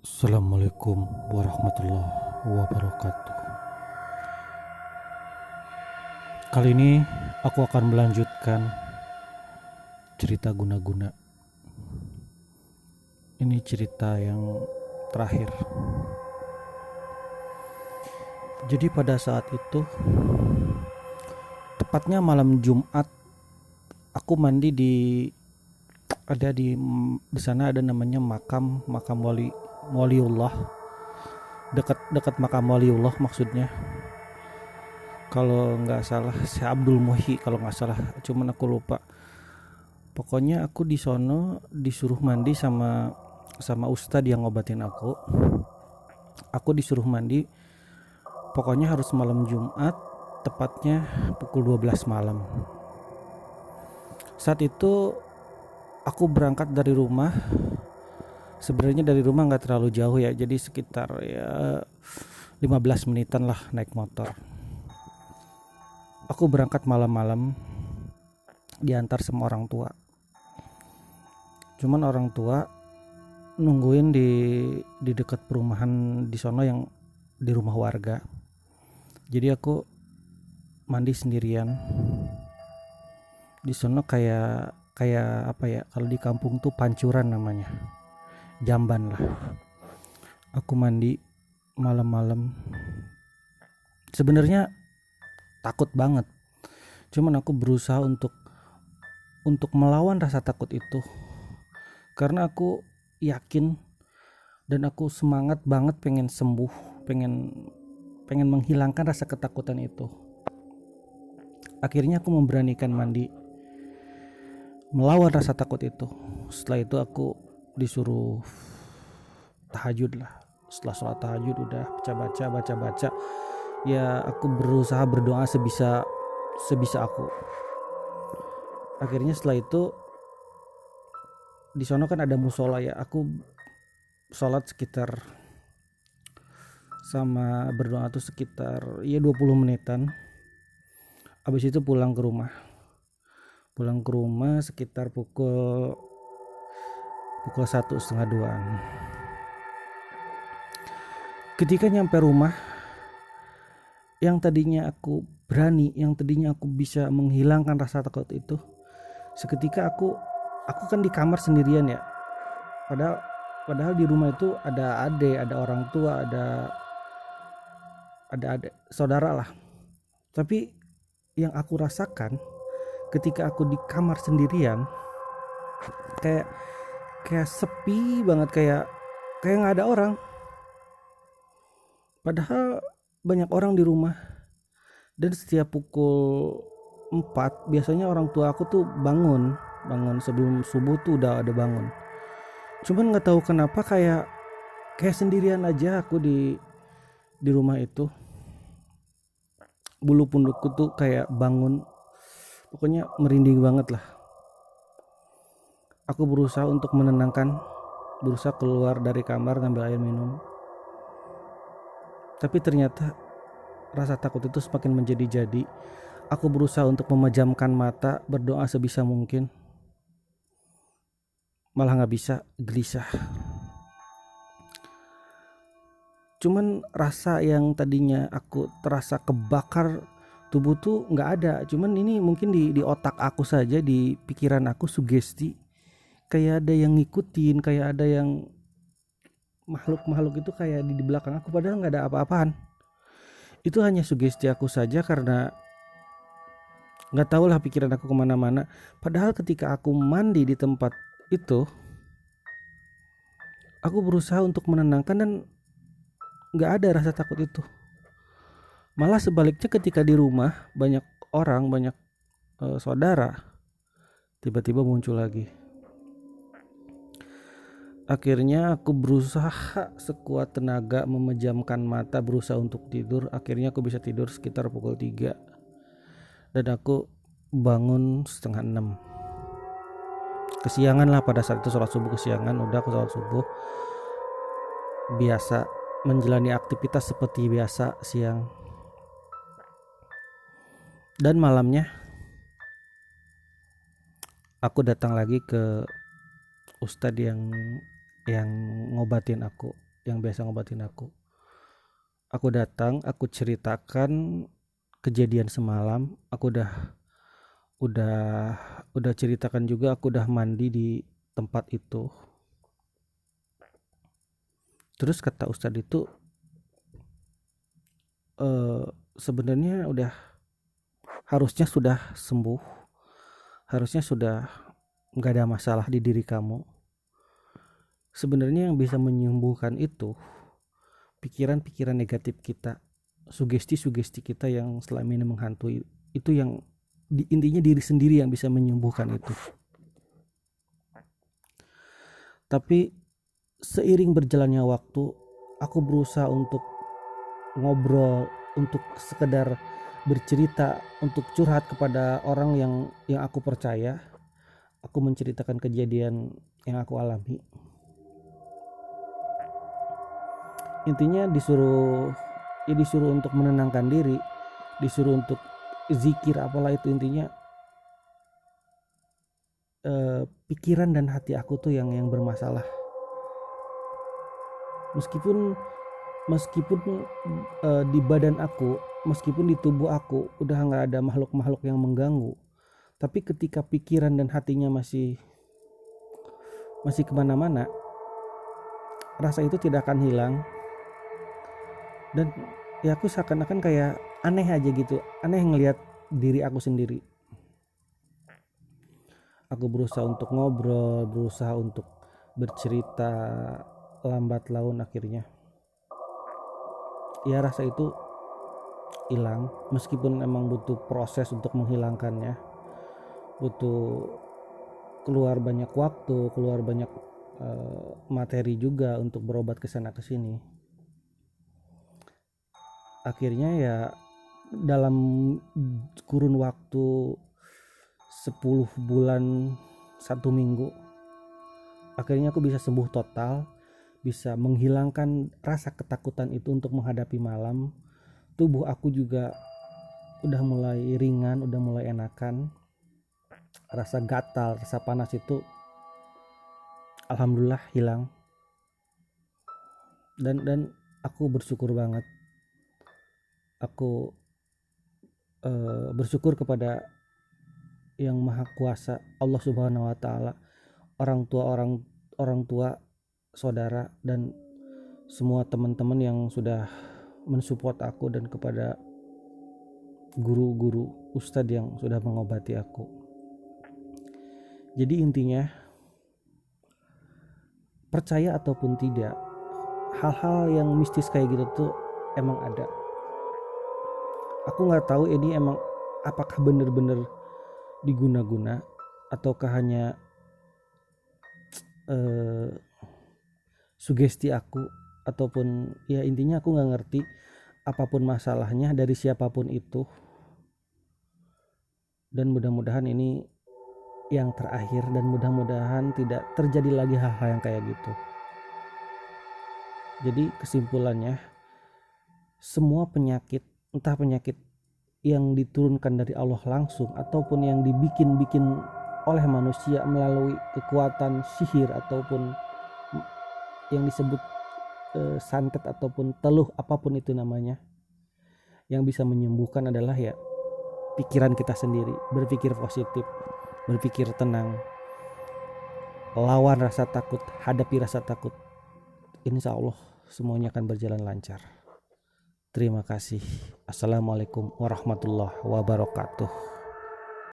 Assalamualaikum warahmatullahi wabarakatuh. Kali ini aku akan melanjutkan cerita guna-guna. Ini cerita yang terakhir. Jadi pada saat itu, tepatnya malam Jumat, aku mandi di sana ada namanya makam waliullah, dekat makam waliullah maksudnya. Kalau nggak salah Syekh Abdul Muhyi, kalau nggak salah, cuman aku lupa. Pokoknya aku di sono disuruh mandi sama ustadz yang ngobatin aku. Aku disuruh mandi, pokoknya harus malam Jumat, tepatnya pukul 12 malam. Saat itu aku berangkat dari rumah. Sebenarnya dari rumah nggak terlalu jauh ya, jadi sekitar 15 menitan lah naik motor. Aku berangkat malam-malam diantar sama orang tua. Cuman orang tua nungguin di dekat perumahan di sono, yang di rumah warga. Jadi aku mandi sendirian. Di sono kayak apa ya, kalau di kampung tuh pancuran namanya. Jamban lah. Aku mandi malam-malam. Sebenarnya takut banget. Cuman aku berusaha untuk melawan rasa takut itu. Karena aku yakin dan aku semangat banget pengen sembuh, pengen menghilangkan rasa ketakutan itu. Akhirnya aku memberanikan mandi, melawan rasa takut itu. Setelah itu aku disuruh tahajud lah. Setelah sholat tahajud udah baca ya, aku berusaha berdoa sebisa aku. Akhirnya setelah itu di sono kan ada musola ya, aku sholat sekitar sama berdoa tuh sekitar 20 menitan. Habis itu pulang ke rumah sekitar pukul 1:30. Ketika nyampe rumah, yang tadinya aku berani, yang tadinya aku bisa menghilangkan rasa takut itu, seketika aku kan di kamar sendirian ya. Padahal di rumah itu ada adik, ada orang tua, ada adik, saudara lah. Tapi yang aku rasakan ketika aku di kamar sendirian, kayak sepi banget, kayak nggak ada orang. Padahal banyak orang di rumah. Dan setiap pukul 4 biasanya orang tua aku tuh bangun sebelum subuh tuh udah ada bangun. Cuman nggak tahu kenapa kayak sendirian aja aku di rumah itu. Bulu pundukku tuh kayak bangun, pokoknya merinding banget lah. Aku berusaha untuk menenangkan, berusaha keluar dari kamar ngambil air minum. Tapi ternyata rasa takut itu semakin menjadi-jadi. Aku berusaha untuk memejamkan mata, berdoa sebisa mungkin. Malah gak bisa, gelisah. Cuman rasa yang tadinya aku terasa kebakar tubuh tuh gak ada. Cuman ini mungkin di otak aku saja, di pikiran aku sugesti. Kayak ada yang ngikutin, kayak ada yang makhluk itu kayak di belakang aku, padahal gak ada apa-apaan. Itu hanya sugesti aku saja, karena gak tahu lah pikiran aku kemana-mana. Padahal ketika aku mandi di tempat itu, aku berusaha untuk menenangkan dan gak ada rasa takut itu. Malah sebaliknya ketika di rumah banyak orang, banyak saudara, tiba-tiba muncul lagi. Akhirnya aku berusaha sekuat tenaga memejamkan mata, berusaha untuk tidur. Akhirnya aku bisa tidur sekitar pukul 3. Dan aku bangun 5:30. Kesiangan lah pada saat itu, sholat subuh kesiangan. Udah aku sholat subuh, biasa menjalani aktivitas seperti biasa siang. Dan malamnya aku datang lagi ke ustadz yang ngobatin aku, yang biasa ngobatin aku. Aku datang, aku ceritakan kejadian semalam. Aku udah udah ceritakan juga aku udah mandi di tempat itu. Terus kata Ustadz itu sebenarnya harusnya sudah sembuh, harusnya sudah nggak ada masalah di diri kamu. Sebenarnya yang bisa menyembuhkan itu pikiran-pikiran negatif kita, sugesti-sugesti kita yang selama ini menghantui. Itu yang intinya diri sendiri yang bisa menyembuhkan itu. Tapi seiring berjalannya waktu, aku berusaha untuk ngobrol, untuk sekedar bercerita, untuk curhat kepada orang yang aku percaya. Aku menceritakan kejadian yang aku alami. Intinya disuruh untuk menenangkan diri, disuruh untuk zikir, apalah itu intinya. Pikiran dan hati aku tuh yang bermasalah. Meskipun di badan aku, meskipun di tubuh aku udah nggak ada makhluk-makhluk yang mengganggu, tapi ketika pikiran dan hatinya masih kemana-mana, rasa itu tidak akan hilang. Dan ya aku seakan-akan kayak aneh aja gitu, aneh ngelihat diri aku sendiri. Aku berusaha untuk ngobrol, berusaha untuk bercerita, lambat laun akhirnya ya rasa itu hilang. Meskipun emang butuh proses untuk menghilangkannya, butuh keluar banyak waktu, keluar banyak materi juga untuk berobat kesana kesini. Akhirnya ya dalam kurun waktu 10 bulan 1 minggu akhirnya aku bisa sembuh total, bisa menghilangkan rasa ketakutan itu untuk menghadapi malam. Tubuh aku juga udah mulai ringan, udah mulai enakan. Rasa gatal, rasa panas itu alhamdulillah hilang. Dan aku bersyukur banget. Aku bersyukur kepada yang maha kuasa, Allah subhanahu wa ta'ala, orang tua, saudara, dan semua teman-teman yang sudah mensupport aku, dan kepada guru-guru, ustadz yang sudah mengobati aku. Jadi intinya, percaya ataupun tidak, hal-hal yang mistis kayak gitu tuh emang ada. Aku nggak tahu ini emang apakah bener-bener diguna-guna ataukah hanya sugesti aku, ataupun ya intinya aku nggak ngerti. Apapun masalahnya dari siapapun itu, dan mudah-mudahan ini yang terakhir, dan mudah-mudahan tidak terjadi lagi hal-hal yang kayak gitu. Jadi kesimpulannya, semua penyakit, entah penyakit yang diturunkan dari Allah langsung ataupun yang dibikin-bikin oleh manusia melalui kekuatan sihir ataupun yang disebut santet ataupun teluh, apapun itu namanya, yang bisa menyembuhkan adalah ya pikiran kita sendiri. Berpikir positif, berpikir tenang, lawan rasa takut, hadapi rasa takut. Insya Allah semuanya akan berjalan lancar. Terima kasih. Assalamualaikum warahmatullahi wabarakatuh.